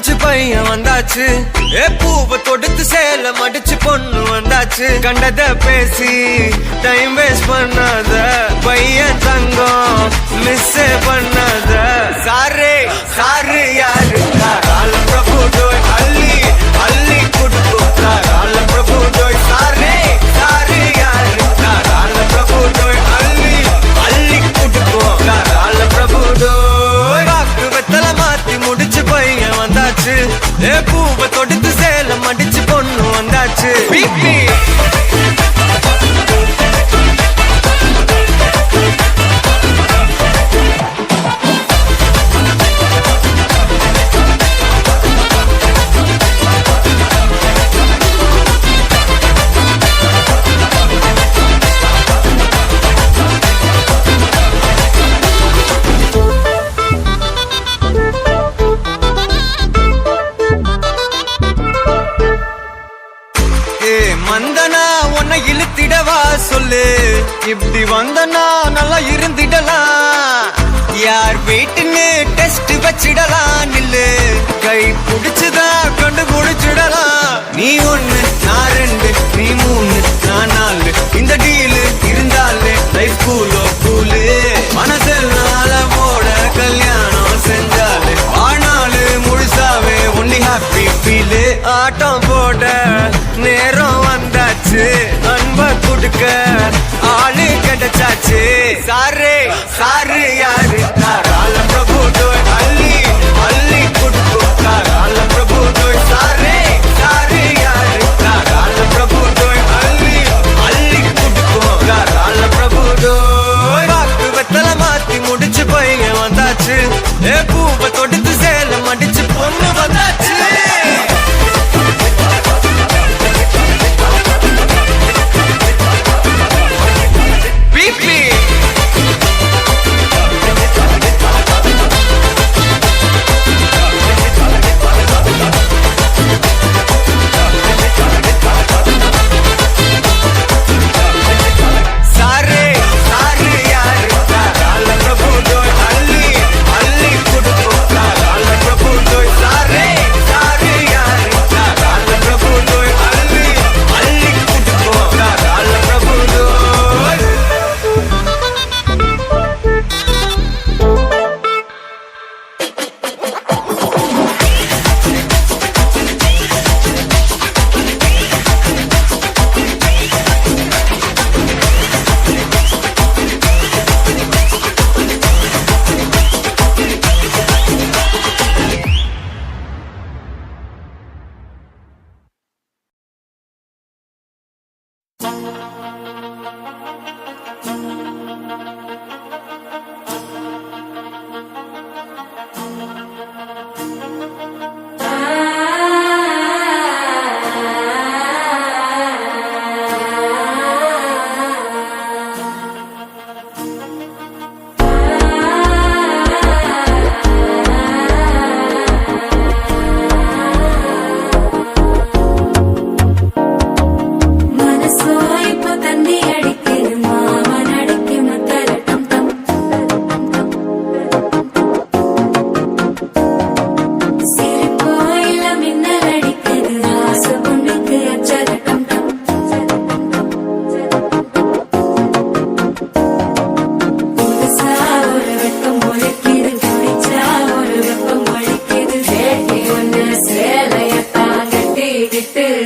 மடிச்சு பையன் வந்தாச்சு. பூவை தொடுத்து சேல மடிச்சு பொண்ணு வந்தாச்சு. கண்டத பேசி டைம் வேஸ்ட் பண்ணாத பையன் தங்கம் மிஸ் பண்ணாத. சாரு சாரு யாரு கால பிரபு டோய் அள்ளி அள்ளி குடுக்கு கால பிரபு டோய். சாரு சாரு யாரு கால பிரபு டோய் அள்ளி அள்ளி குடுக்கு கால பிரபு டோய். பாக்கு வெத்தல மாத்தி முடிச்சு பையன் வந்தாச்சு. பூவை தொடுத்து சேல மடிச்சு பொண்ணு வந்தாச்சு. பிபி மந்தனா உன்னை இழுத்திடவா சொல்லு. இப்படி வந்தனா நல்லா இருந்திடலாம். யார் வீட்டுன்னு டெஸ்ட் வச்சிடலாம். நில்லு கை புடிச்சுதா கண்டு புடிச்சிடலாம். நீ ஒண்ணு நான் ரெண்டு நீ மூணு நான் நாலு. இந்த டீலு இருந்தாலே லைஃப் கூலோ கூலு. மனசெல்லாம் போட கல்யாணம் செஞ்சாலே ஆனாலு முழுசாவே ஒன்லி ஹாப்பி ஃபீலு. ஆட்டம் போட நேரம் வந்தாச்சு. அன்ப குடுக்க ஆளு கிடைச்சாச்சு. சாரு சாரு யாரு கால பிரபு டோய் அள்ளி அள்ளி குடுக்கு கால பிரபு டோய். சாரு சாரு யாரு கால பிரபு டோய் அள்ளி அள்ளி குடுக்கு கால பிரபு டோய். பாக்கு வெத்தல மாத்தி முடிச்சு பையன் வந்தாச்சு. பூவை தொடுத்து சேல மடிச்சு பொண்ணு வந்தாச்சு.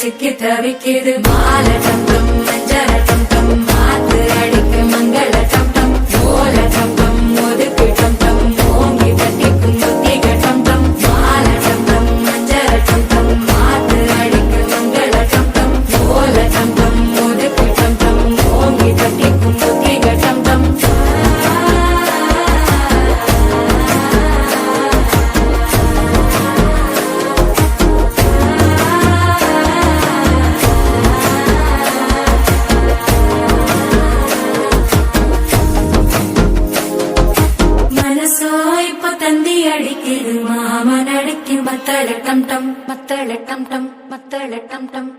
சிக்கி தவிக்கிது மால டம் டம் மஞ்சள டம் டம் மாத்து அடிக்கு மங்கள டம் டம் ஓல டம் டம் ஒதுக்கு டம் டம் ஓங்கி தட்டிக்கும் புத்திக டம் டம் மால டம் டம் மஞ்சள டம் டம் மாத்து அடிக்கு மங்கள டம் டம் ஓல டம் டம் ஒதுக்கு டம் டம் ஓங்கி தட்டிக்கும் புத்திக டம் டம் அடிக்குது மாமன் அடிக்கு மத்தள டம் டம் மத்தள டம் டம் மத்தள டம் டம்